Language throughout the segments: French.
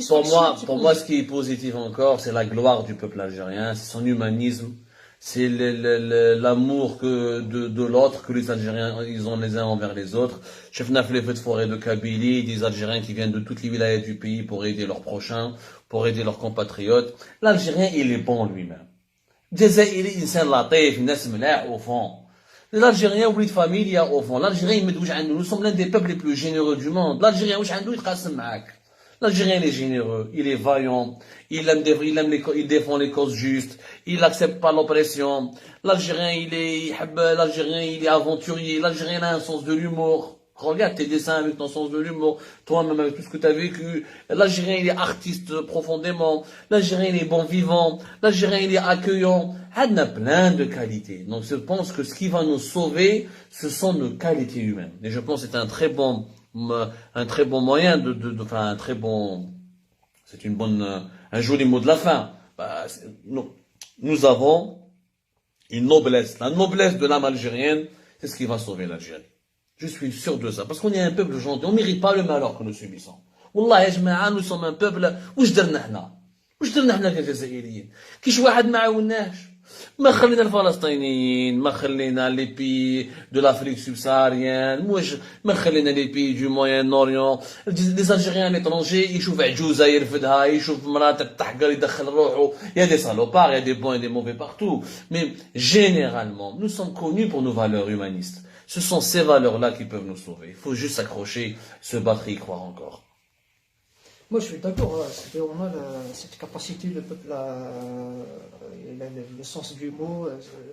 satisfaction. Pour moi, ce qui est positif encore, c'est la gloire du peuple algérien, c'est son humanisme, c'est l'amour de l'autre que les Algériens ils ont les uns envers les autres. Chef Naf les feux de forêt de Kabylie, des Algériens qui viennent de toutes les villages du pays pour aider leurs prochains, pour aider leurs compatriotes. L'Algérien, il est bon lui-même. الجزائري انسان لطيف الناس ملاح au fond. L'Algérien oublie de famille au fond. L'Algérien il met douche عنده. Nous sommes l'un des peuples les plus généreux du monde. L'Algérien واش عنده يتقاسم معاك. L'Algérien il est généreux, il est vaillant, il défend les causes justes, il n'accepte pas l'oppression. L'Algérien l'Algérien il est aventurier, l'Algérien a un sens de l'humour. Regarde tes dessins avec ton sens de l'humour, toi-même avec tout ce que tu as vécu. L'Algérien il est artiste profondément, l'Algérien il est bon vivant, l'Algérien il est accueillant. On a plein de qualités. Donc je pense que ce qui va nous sauver, ce sont nos qualités humaines. Et je pense que c'est un très bon moyen enfin un très bon, c'est un joli mot de la fin. Nous avons une noblesse, la noblesse de l'âme algérienne, c'est ce qui va sauver l'Algérie. Je suis sûr de ça, parce qu'on est un peuple gentil, on ne mérite pas le malheur que nous subissons. Wallah ya jma'a, nous sommes un peuple, واش درنا حنا كجزائريين كيش واحد ما عاوناش ما خلينا الفلسطينيين ما خلينا لي بي دو l'Afrique subsaharienne ما خلينا لي بي du Moyen-Orient. Les Algériens à l'étranger يشوف عجوزة يرفدها يشوف مرات تحقر يدخل روحه. Il y a des salopards, il y a des bons et des mauvais partout, mais généralement nous sommes connus pour nos valeurs humanistes. Ce sont ces valeurs-là qui peuvent nous sauver. Il faut juste s'accrocher, se battre et y croire encore. Moi, je suis d'accord. C'est-à-dire, on a cette capacité, le peuple, le sens de l'humour.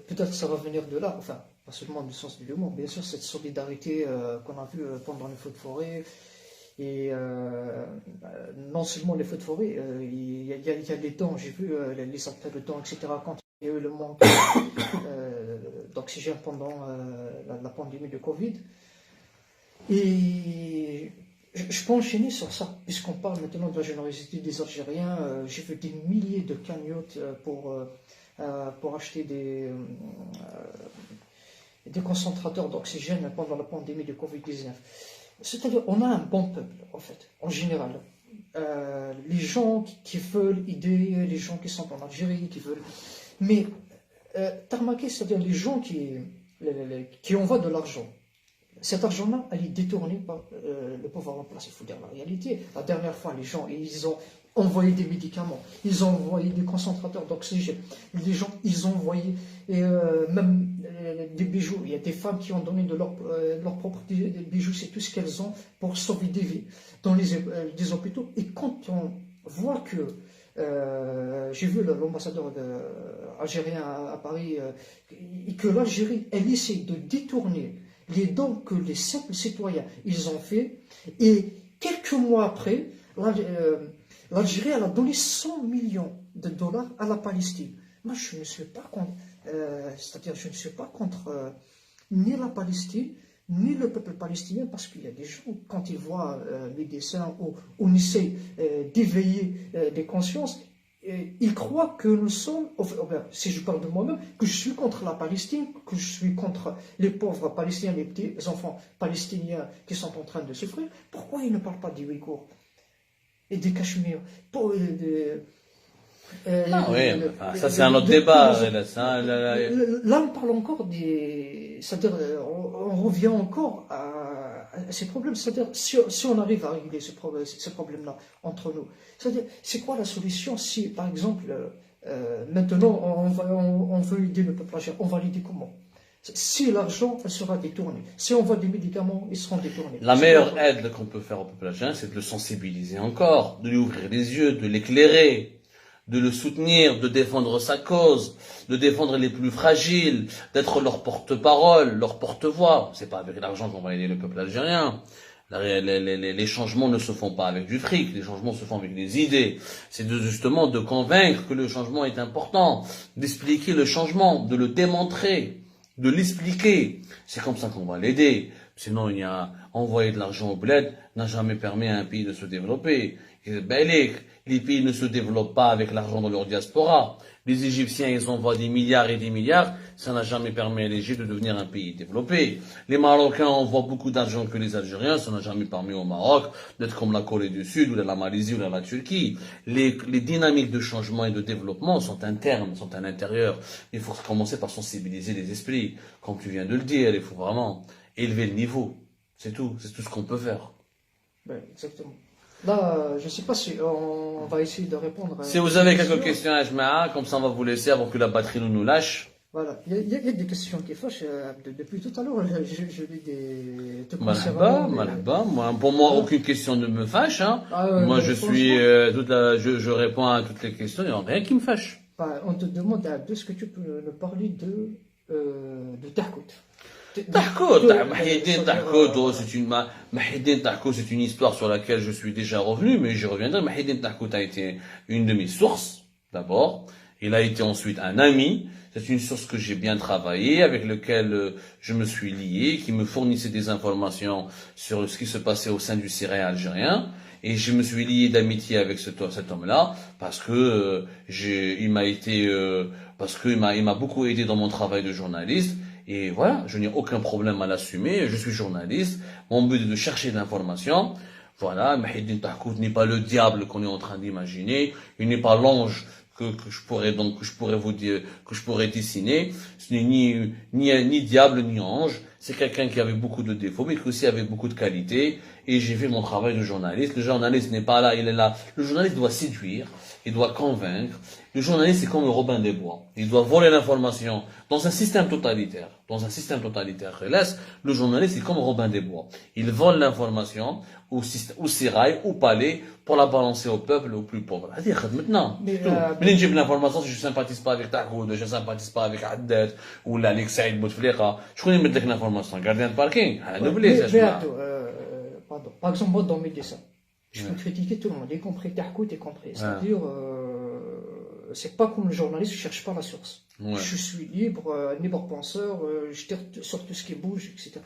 Peut-être que ça va venir de là. Enfin, pas seulement du sens de l'humour. Bien sûr, cette solidarité qu'on a vue pendant les feux de forêt. Et non seulement les feux de forêt, il y a les temps, j'ai vu les actes de temps, etc. Quand il y a eu le manque d'oxygène pendant la pandémie de Covid. Et je peux enchaîner sur ça, puisqu'on parle maintenant de la générosité des Algériens. J'ai vu des milliers de cagnottes pour acheter des concentrateurs d'oxygène pendant la pandémie de Covid-19. C'est-à-dire, on a un bon peuple, en fait, en général. Les gens qui veulent aider, les gens qui sont en Algérie, qui veulent... Mais, t'as remarqué, c'est-à-dire les gens qui envoient de l'argent, cet argent-là, elle est détournée par le pouvoir en place. Il faut dire la réalité. La dernière fois, les gens, ils ont envoyé des médicaments, ils ont envoyé des concentrateurs d'oxygène. Les gens, ils ont envoyé même des bijoux. Il y a des femmes qui ont donné de leur propre bijoux. C'est tout ce qu'elles ont pour sauver des vies dans des hôpitaux. Et quand on voit que j'ai vu l'ambassadeur algérien à Paris, et que l'Algérie, elle essaie de détourner les dons que les simples citoyens ils ont fait, et quelques mois après, l'Algérie elle a donné 100 millions de dollars à la Palestine. Moi, je ne suis pas contre, c'est-à-dire je ne suis pas contre ni la Palestine ni le peuple palestinien, parce qu'il y a des gens, quand ils voient mes dessins où on essaie d'éveiller des consciences, ils croient que nous sommes, enfin, si je parle de moi-même, que je suis contre la Palestine, que je suis contre les pauvres Palestiniens, les petits enfants palestiniens qui sont en train de souffrir. Pourquoi ils ne parlent pas des Ouïghours et des Cachemires? Ça c'est un autre débat. Là, on parle encore c'est-à-dire, on revient encore à ces problèmes. C'est-à-dire, si on arrive à régler ces problèmes-là entre nous, c'est-à-dire, c'est quoi la solution si, par exemple, maintenant, on veut aider le peuple algérien, on va l'aider comment? Si l'argent sera détourné, si on voit des médicaments, ils seront détournés. La meilleure aide qu'on peut faire au peuple algérien, c'est de le sensibiliser encore, de lui ouvrir les yeux, de l'éclairer, de le soutenir, de défendre sa cause, de défendre les plus fragiles, d'être leur porte-parole, leur porte-voix. C'est pas avec l'argent qu'on va aider le peuple algérien. Les changements ne se font pas avec du fric, les changements se font avec des idées. C'est justement de convaincre que le changement est important, d'expliquer le changement, de le démontrer, de l'expliquer. C'est comme ça qu'on va l'aider. Sinon, il y a envoyer de l'argent au bled n'a jamais permis à un pays de se développer. Ben, les pays ne se développent pas avec l'argent de leur diaspora. Les Égyptiens, ils envoient des milliards et des milliards. Ça n'a jamais permis à l'Égypte de devenir un pays développé. Les Marocains envoient beaucoup d'argent que les Algériens. Ça n'a jamais permis au Maroc d'être comme la Corée du Sud ou la Malaisie ou la Turquie. Les dynamiques de changement et de développement sont internes, sont à l'intérieur. Il faut commencer par sensibiliser les esprits. Comme tu viens de le dire, il faut vraiment élever le niveau. C'est tout ce qu'on peut faire. Ben, exactement. Là, je ne sais pas si on va essayer de répondre. Si vous avez quelques questions à Jma'a, comme ça on va vous laisser avant que la batterie nous lâche. Voilà, il y a des questions qui fâchent. Depuis tout à l'heure, je lis des te Malhaba, concernant. malhaba. Pour moi, aucune question ne me fâche. Hein. Ah ouais, Moi, mais je suis, je réponds à toutes les questions. Il n'y a rien qui me fâche. On te demande est-ce que tu peux nous parler de Tahkout. Tahkout, Mahidine Tahkout, Mahidine Tahkout, c'est une histoire sur laquelle je suis déjà revenu, mais j'y reviendrai. Mahidine Tahkout a été une de mes sources, d'abord. Il a été ensuite un ami. C'est une source que j'ai bien travaillé, avec lequel je me suis lié, qui me fournissait des informations sur ce qui se passait au sein du Syrie algérien. Et je me suis lié d'amitié avec cet homme-là, parce que il m'a beaucoup aidé dans mon travail de journaliste. Et voilà, je n'ai aucun problème à l'assumer. Je suis journaliste. Mon but est de chercher de l'information. Voilà, Mahidine Tahkout n'est pas le diable qu'on est en train d'imaginer. Il n'est pas l'ange que je pourrais vous dire, que je pourrais dessiner. Ce n'est ni diable, ni ange. C'est quelqu'un qui avait beaucoup de défauts, mais qui aussi avait beaucoup de qualités. Et j'ai fait mon travail de journaliste. Le journaliste n'est pas là, il est là. Le journaliste doit séduire, il doit convaincre. Le journaliste, c'est comme le Robin des Bois. Il doit voler l'information dans un système totalitaire. Dans un système totalitaire, le journaliste, c'est comme Robin des Bois. Il vole l'information au sérail, au palais, pour la balancer au peuple, aux plus pauvres. Maintenant, mais j'ai l'information si je sympathise pas avec Tahkout, je sympathise pas avec Haddad, ou l'Alex Saïd Bouteflika. Je connais mettre l'information. Gardien de parking. Pardon. Par exemple, moi, dans mes dessins, je peux critiquer tout le monde, y compris Tahkout, y compris. C'est-à-dire, c'est pas comme le journaliste, je cherche pas la source. Ouais. Je suis libre penseur, je tire sur tout ce qui bouge, etc. Ouais.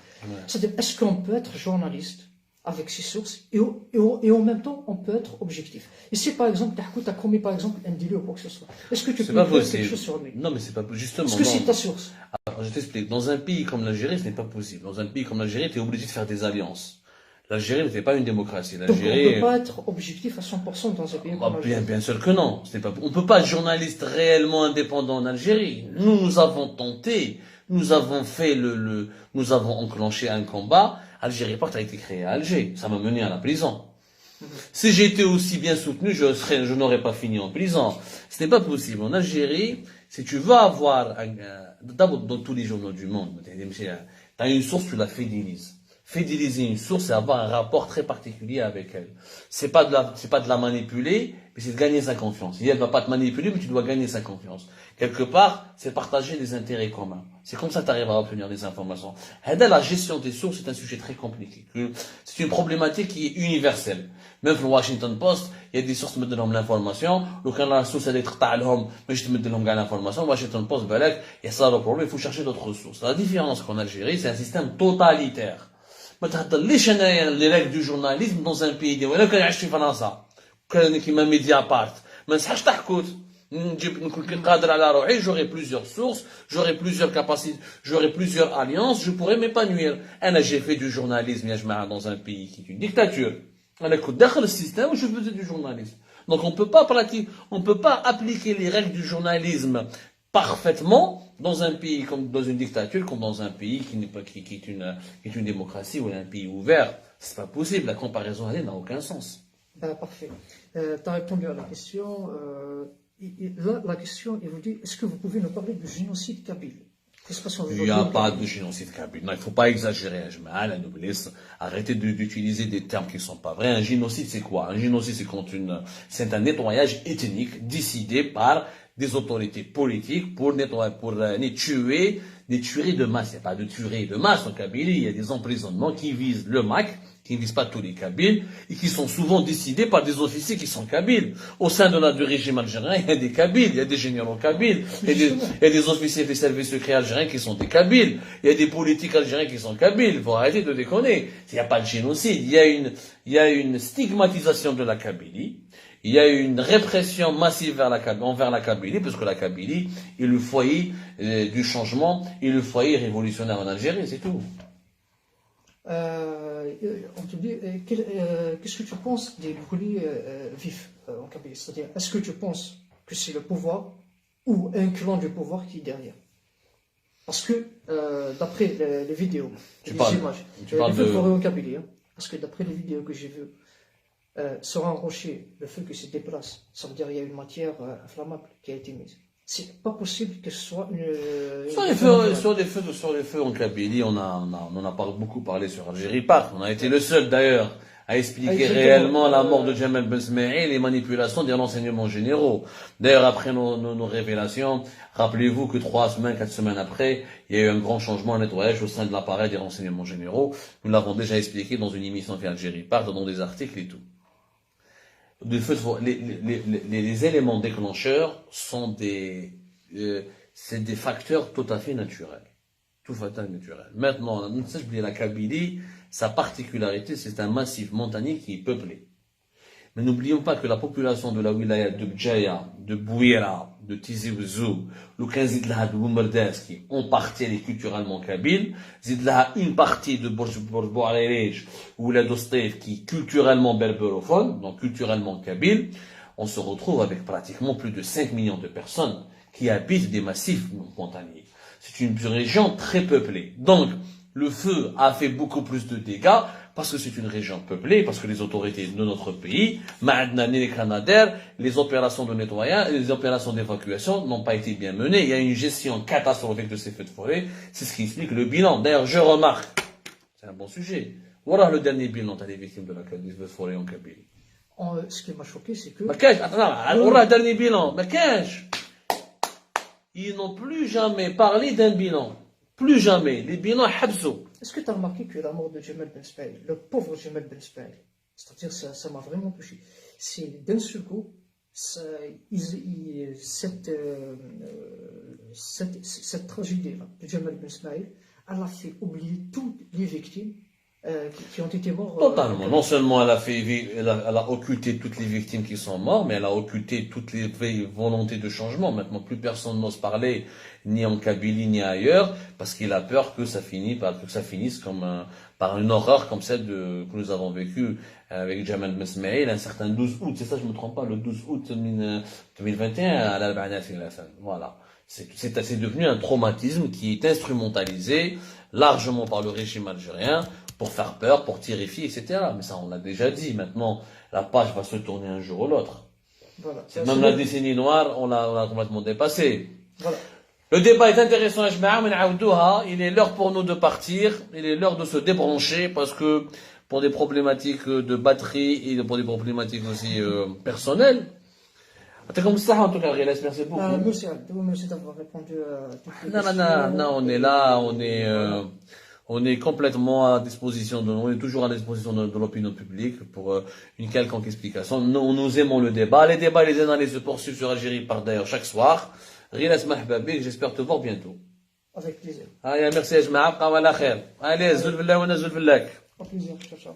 C'est-à-dire, est-ce qu'on peut être journaliste avec ses sources et en même temps, on peut être objectif. Et si, par exemple, Tahkout a commis, par exemple, un délit ou quoi que ce soit, est-ce que tu peux faire quelque chose sur lui? Non, mais c'est pas justement. Est-ce que c'est ta source? Alors, je t'explique. Dans un pays comme l'Algérie, ce n'est pas possible. Dans un pays comme l'Algérie, tu es obligé de faire des alliances. L'Algérie n'était pas une démocratie. Donc on ne peut pas être objectif à 100% dans un pays comme l'Algérie. Bien sûr que non. On ne peut pas être journaliste réellement indépendant en Algérie. Nous avons tenté, nous avons enclenché un combat. Algérie Porte a été créé à Alger. Ça m'a mené à la prison. Si j'étais aussi bien soutenu, je n'aurais pas fini en prison. Ce n'est pas possible. En Algérie, si tu veux avoir, d'abord dans tous les journaux du monde, tu as une source, tu la fidélises. Fidéliser une source, c'est avoir un rapport très particulier avec elle. C'est pas de la manipuler, mais c'est de gagner sa confiance. Et elle ne va pas te manipuler, mais tu dois gagner sa confiance. Quelque part, c'est partager des intérêts communs. C'est comme ça que tu arrives à obtenir des informations. La gestion des sources, c'est un sujet très compliqué. C'est une problématique qui est universelle. Même pour le Washington Post, il y a des sources qui me donnent l'information. Le quand la source, elle est très mais je te mets de l'information. Le Washington Post, il y a ça le problème, il faut chercher d'autres sources. La différence qu'en Algérie, c'est un système totalitaire. ما تهضرليش انايا لي ريغل دو جورناليزم دون ان بي دي ولا كنعيش في فرنسا كان كيما ميديا بارت ما نصحش تحكوت نجيب نكون قادر على روحي j'aurai plusieurs sources j'aurai plusieurs capacités j'aurai plusieurs alliances je pourrais m'épanouir انا j'ai fait du journalisme يا جماعه dans un pays qui est une dictature انا كنت داخل السيستم وje faisais du journalisme donc on peut pas appliquer les règles du journalisme parfaitement dans un pays comme dans une dictature, comme dans un pays qui est une démocratie ou un pays ouvert. C'est pas possible. La comparaison n'a aucun sens. Parfait. Tu as répondu à la question. Là, la question, il vous dit, est-ce que vous pouvez nous parler du génocide kabyle? Il n'y a pas de génocide kabyle. Non, il ne faut pas exagérer. Arrêtez d'utiliser des termes qui ne sont pas vrais. Un génocide, c'est quoi? Un génocide, c'est un nettoyage ethnique décidé par des autorités politiques pour nettoyer, pour tuer, des tueries de masse. Il n'y a pas de tueries de masse en Kabylie. Il y a des emprisonnements qui visent le MAC, qui ne visent pas tous les Kabyles, et qui sont souvent décidés par des officiers qui sont Kabyles. Au sein du régime algérien, il y a des Kabyles, il y a des généraux Kabyles, il y a des officiers des services secrets algériens qui sont des Kabyles, il y a des politiques algériens qui sont Kabyles. Il faut arrêter de déconner. Il n'y a pas de génocide. Il y a une stigmatisation de la Kabylie. Il y a une répression massive envers la Kabylie, parce que la Kabylie est le foyer du changement et le foyer révolutionnaire en Algérie, c'est tout. On te dit, qu'est-ce que tu penses des brûlés vifs en Kabylie? C'est-à-dire, est-ce que tu penses que c'est le pouvoir ou un clan du pouvoir qui est derrière? Parce que, d'après les vidéos, les images, les feux de forêt en Kabylie, parce que d'après les vidéos que j'ai vues, sur un rocher, le feu qui se déplace, ça veut dire qu'il y a une matière inflammable qui a été mise. C'est pas possible que ce soit une... Sur les feux en Kabylie, on en a pas beaucoup parlé sur Algérie Park. On a été le seul d'ailleurs à expliquer réellement la mort de Jamal Ben Smaïl et les manipulations des renseignements généraux. D'ailleurs, après nos révélations, rappelez-vous que 4 semaines après, il y a eu un grand changement, un nettoyage au sein de l'appareil des renseignements généraux. Nous l'avons déjà expliqué dans une émission qui Algérie Park, dans des articles et tout. Les éléments déclencheurs sont c'est des facteurs tout à fait naturels. Tout à fait naturel. Maintenant, la Kabylie, sa particularité, c'est un massif montagneux qui est peuplé. Mais n'oublions pas que la population de la wilaya de Bjaya, de Bouira, de Tizi Ouzou, le Zidlaha de Boumerdas, qui en partie est culturellement kabyle, Zidlaha une partie de Bouarerij ou la Dostef qui est culturellement berbérophone, donc culturellement kabyle, on se retrouve avec pratiquement plus de 5 millions de personnes qui habitent des massifs montagneux. C'est une région très peuplée. Donc, le feu a fait beaucoup plus de dégâts parce que c'est une région peuplée, parce que les autorités de notre pays, les opérations de nettoyage, les opérations d'évacuation n'ont pas été bien menées. Il y a une gestion catastrophique de ces feux de forêt. C'est ce qui explique le bilan. D'ailleurs, je remarque, c'est un bon sujet. Voilà le dernier bilan des victimes des feux de forêt en Kabylie. Ce qui m'a choqué, c'est que... Voilà le dernier bilan. Ils n'ont plus jamais parlé d'un bilan. Plus jamais. Les bilans habsou. Est-ce que tu as remarqué que la mort de Jamal Ben Smaïl, le pauvre Jamal Ben Smaïl, c'est-à-dire ça m'a vraiment touché, c'est d'un seul coup, cette tragédie-là de Jamal Ben Smaïl, elle a fait oublier toutes les victimes qui ont été mortes. Totalement. Non seulement elle a occulté toutes les victimes qui sont mortes, mais elle a occulté toutes les volontés de changement. Maintenant, plus personne n'ose parler, ni en Kabylie, ni ailleurs, parce qu'il a peur que ça finisse par une horreur comme celle que nous avons vécue avec Jamal Ben Smaïl, un certain 12 août. C'est ça, je me trompe pas, le 12 août 2021 à l'Al-Ba'na fi al-Hasan. Voilà. C'est devenu un traumatisme qui est instrumentalisé largement par le régime algérien pour faire peur, pour terrifier, etc. Mais ça, on l'a déjà dit. Maintenant, la page va se tourner un jour ou l'autre. Voilà. Même la décennie noire, on l'a complètement dépassée. Voilà. Le débat est intéressant, il est l'heure pour nous de partir, il est l'heure de se débrancher, parce que pour des problématiques de batterie et pour des problématiques aussi personnelles, en tout cas, merci beaucoup. Merci d'avoir répondu à toutes les questions. Non, on est là, on est complètement à disposition on est toujours à disposition de l'opinion publique pour une quelconque explication. Nous aimons le débat. Les débats et les analyses se poursuivent sur Algérie par d'ailleurs chaque soir. Rilas Mahbabik, j'espère te voir bientôt. Avec plaisir. Merci, Ajma'a, qawala khair. Allez, zul billah wa nazul billak. Au plaisir, ciao, ciao.